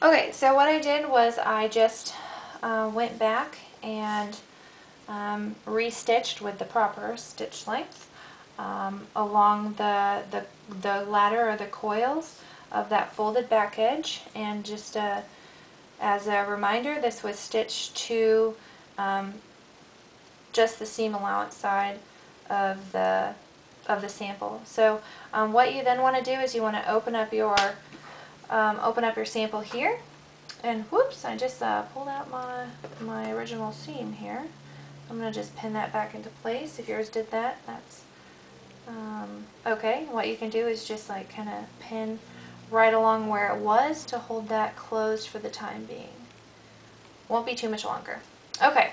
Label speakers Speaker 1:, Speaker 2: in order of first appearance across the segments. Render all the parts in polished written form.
Speaker 1: Okay, so what I did was I just went back and restitched with the proper stitch length along the ladder or the coils of that folded back edge, and just as a reminder, this was stitched to just the seam allowance side of the sample. So what you then want to do is you want to open up your sample here, and whoops, I just pulled out my original seam here. I'm going to just pin that back into place. If yours did that, that's okay. What you can do is just like kind of pin right along where it was to hold that closed for the time being. Won't be too much longer. Okay,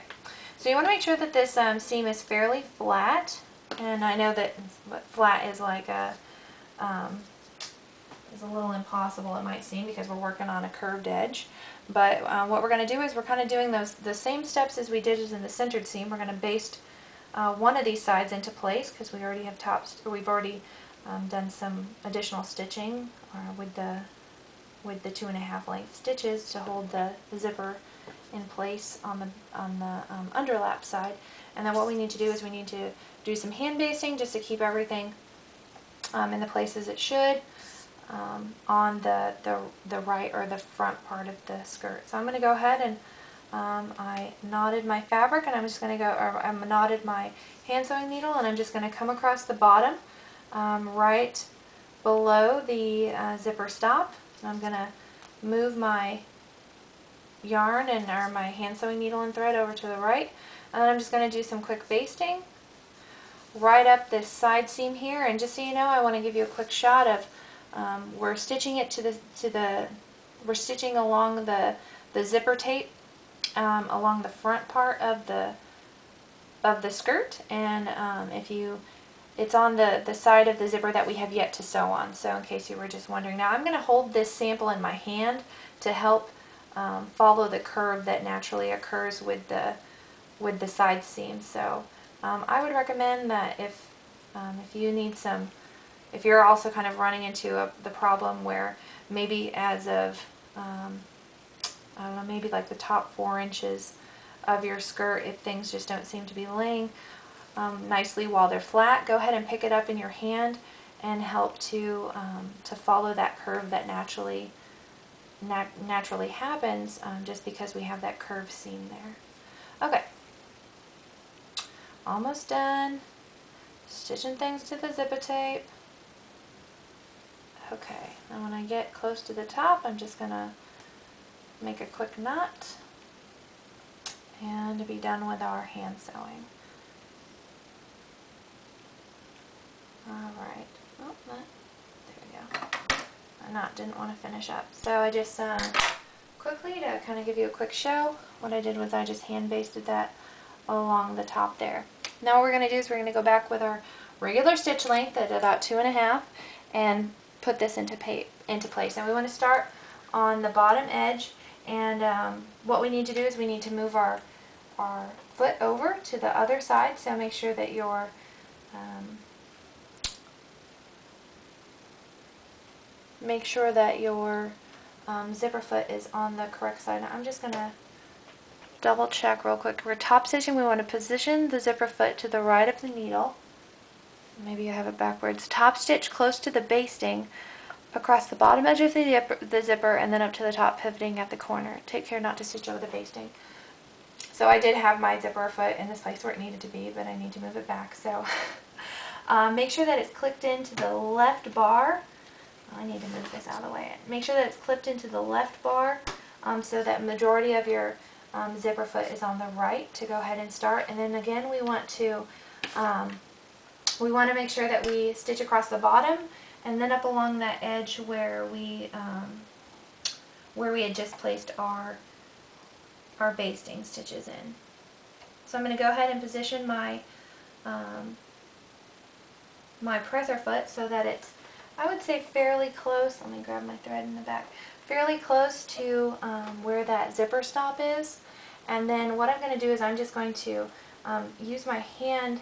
Speaker 1: so you want to make sure that this seam is fairly flat, and I know that flat is like is a little impossible, it might seem, because we're working on a curved edge. But what we're going to do is we're kind of doing the same steps as we did as in the centered seam. We're going to baste one of these sides into place because we already have we've already done some additional stitching with the 2.5 length stitches to hold the zipper in place on the underlap side. And then what we need to do is we need to do some hand basting just to keep everything in the places it should on the right or the front part of the skirt. So I'm going to go ahead and I knotted my fabric, and I'm just going to I knotted my hand sewing needle, and I'm just going to come across the bottom right below the zipper stop. And I'm going to move my yarn or my hand sewing needle and thread over to the right, and then I'm just going to do some quick basting right up this side seam here. And just so you know, I want to give you a quick shot of we're stitching it we're stitching along the zipper tape along the front part of the skirt, and it's on the side of the zipper that we have yet to sew on. So in case you were just wondering, now I'm going to hold this sample in my hand to help follow the curve that naturally occurs with the side seam. So I would recommend that if you need some, if you're also kind of running into the problem where maybe as of I don't know, maybe like the top 4 inches of your skirt, if things just don't seem to be laying nicely while they're flat, go ahead and pick it up in your hand and help to follow that curve that naturally happens just because we have that curved seam there. Okay, almost done. Stitching things to the zipper tape. Okay, and when I get close to the top, I'm just going to make a quick knot and be done with our hand sewing. Alright, oh, there we go. My knot didn't want to finish up. So I just quickly, to kind of give you a quick show, what I did was I just hand basted that along the top there. Now what we're going to do is we're going to go back with our regular stitch length at about 2.5 and put this into place. And we want to start on the bottom edge, and what we need to do is we need to move our foot over to the other side. So make sure that your zipper foot is on the correct side. Now I'm just going to double check real quick. We're top stitching. We want to position the zipper foot to the right of the needle. Maybe I have it backwards. Top stitch close to the basting across the bottom edge of the zipper and then up to the top, pivoting at the corner. Take care not to stitch over the basting. So I did have my zipper foot in this place where it needed to be, but I need to move it back. So make sure that it's clipped into the left bar. I need to move this out of the way. Make sure that it's clipped into the left bar so that majority of your zipper foot is on the right to go ahead and start. And then again, we want to make sure that we stitch across the bottom and then up along that edge where we had just placed our basting stitches in. So I'm going to go ahead and position my my presser foot so that it's, I would say, fairly close. Let me grab my thread in the back. Fairly close to where that zipper stop is. And then what I'm going to do is I'm just going to use my hand,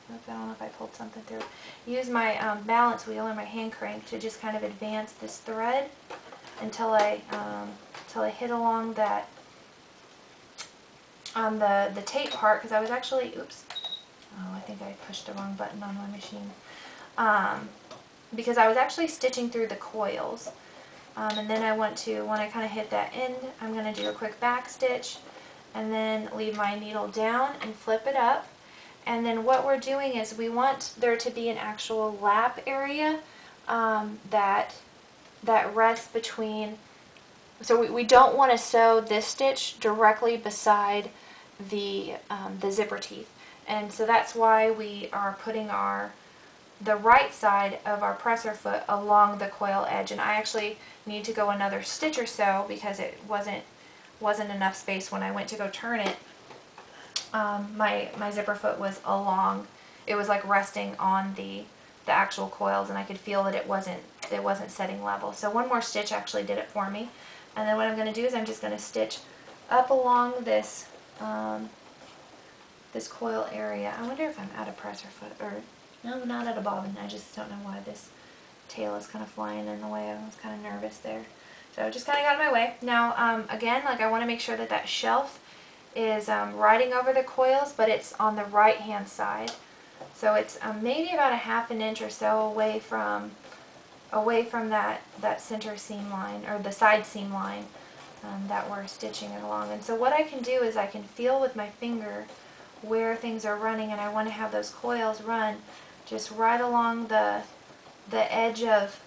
Speaker 1: I don't know if I pulled something through, use my balance wheel or my hand crank to just kind of advance this thread until I hit along that on the tape part, because I was actually, oops, oh, I think I pushed the wrong button on my machine, because I was actually stitching through the coils. And then when I kind of hit that end, I'm going to do a quick back stitch and then leave my needle down and flip it up. And then what we're doing is we want there to be an actual lap area that rests between, so we don't want to sew this stitch directly beside the zipper teeth. And so that's why we are putting the right side of our presser foot along the coil edge. And I actually need to go another stitch or so because it wasn't enough space when I went to go turn it. My zipper foot was along, it was like resting on the actual coils, and I could feel that it wasn't setting level. So one more stitch actually did it for me. And then what I'm going to do is I'm just going to stitch up along this this coil area. I wonder if I'm out of presser foot, or no, I'm not out of bobbin. I just don't know why this tail is kind of flying in the way. I was kind of nervous there. So I just kind of got in my way. Now, again, like I want to make sure that that shelf is riding over the coils, but it's on the right hand side. So it's maybe about a ½ inch or so away from that center seam line, or the side seam line that we're stitching it along. And so what I can do is I can feel with my finger where things are running, and I want to have those coils run just right along the edge of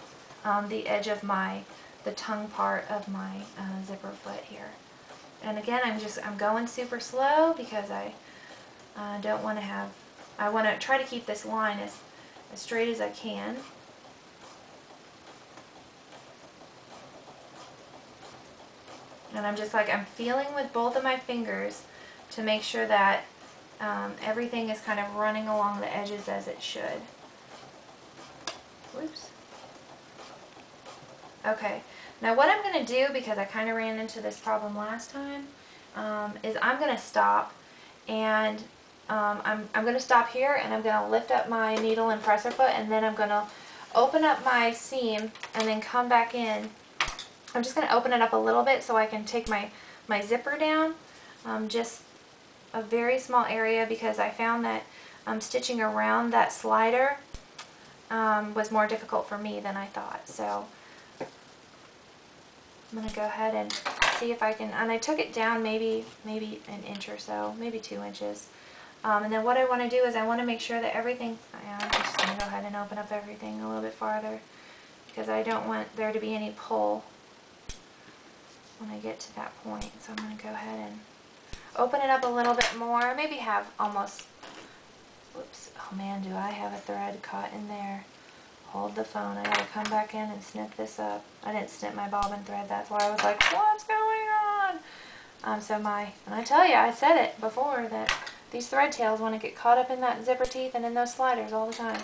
Speaker 1: the tongue part of my zipper foot here. And again, I'm going super slow because I don't want to have, I want to try to keep this line as straight as I can. And I'm feeling with both of my fingers to make sure that everything is kind of running along the edges as it should. Whoops. Okay, now what I'm going to do, because I kind of ran into this problem last time, is I'm going to stop, and I'm going to stop here, and I'm going to lift up my needle and presser foot, and then I'm going to open up my seam and then come back in. I'm just going to open it up a little bit so I can take my zipper down, just a very small area, because I found that stitching around that slider was more difficult for me than I thought. So I'm going to go ahead and see if I can, and I took it down maybe an inch or so, maybe 2 inches. And then what I want to do is I want to make sure that everything, I'm just going to go ahead and open up everything a little bit farther, because I don't want there to be any pull when I get to that point. So I'm going to go ahead and open it up a little bit more, maybe have almost, whoops, oh man, do I have a thread caught in there. Hold the phone, I gotta come back in and snip this up. I didn't snip my bobbin thread, that's why I was like, what's going on? And I tell you, I said it before, that these thread tails want to get caught up in that zipper teeth and in those sliders all the time.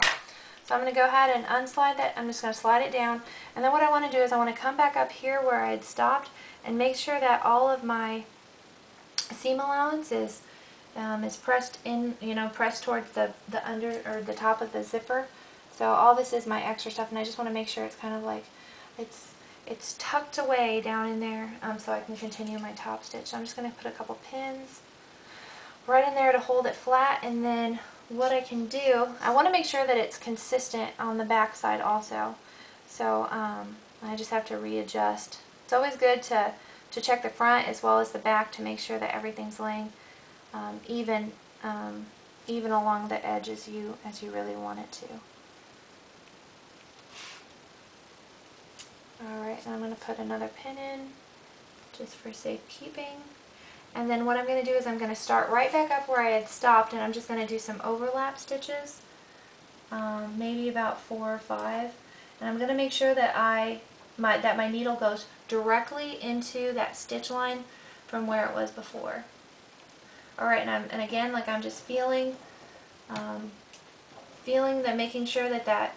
Speaker 1: So I'm going to go ahead and unslide that. I'm just going to slide it down. And then what I want to do is I want to come back up here where I had stopped and make sure that all of my seam allowance is pressed in, pressed towards the under, or the top of the zipper. So all this is my extra stuff, and I just want to make sure it's kind of like, it's tucked away down in there, so I can continue my top stitch. So I'm just going to put a couple pins right in there to hold it flat, and then what I can do, I want to make sure that it's consistent on the back side also. So I just have to readjust. It's always good to check the front as well as the back to make sure that everything's laying even along the edge as you really want it to. Alright, and I'm going to put another pin in just for safekeeping. And then what I'm going to do is I'm going to start right back up where I had stopped, and I'm just going to do some overlap stitches, maybe about 4 or 5. And I'm going to make sure that my needle goes directly into that stitch line from where it was before. Alright, and again, like I'm just feeling that, making sure that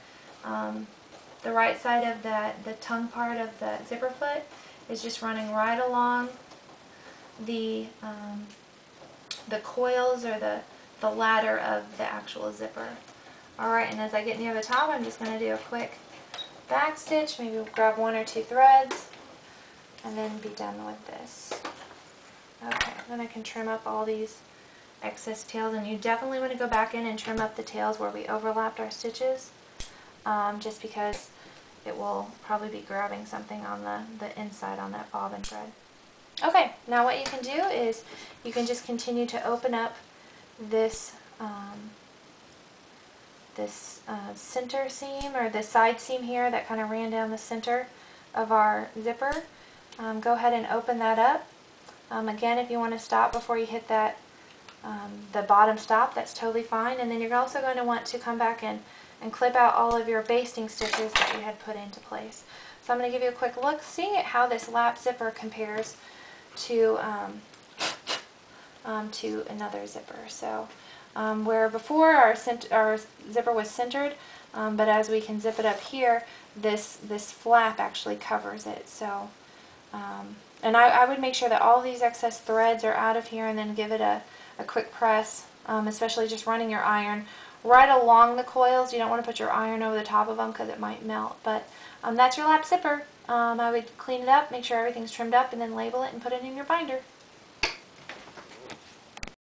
Speaker 1: the right side of the tongue part of the zipper foot is just running right along the coils, or the ladder of the actual zipper. Alright, and as I get near the top, I'm just going to do a quick back stitch, maybe grab 1 or 2 threads, and be done with this. Okay, then I can trim up all these excess tails, and you definitely want to go back in and trim up the tails where we overlapped our stitches, just because it will probably be grabbing something on the inside on that bobbin thread. Okay, now what you can do is you can just continue to open up this center seam, or the side seam here that kind of ran down the center of our zipper. Go ahead and open that up. Again, if you want to stop before you hit that the bottom stop, that's totally fine. And then you're also going to want to come back and clip out all of your basting stitches that you had put into place. So I'm going to give you a quick look, see how this lap zipper compares to another zipper. So where before our zipper was centered, but as we can zip it up here, this flap actually covers it. So and I would make sure that all these excess threads are out of here, and then give it a quick press, especially just running your iron right along the coils. You don't want to put your iron over the top of them because it might melt. But that's your lap zipper. I would clean it up, make sure everything's trimmed up, and then label it and put it in your binder.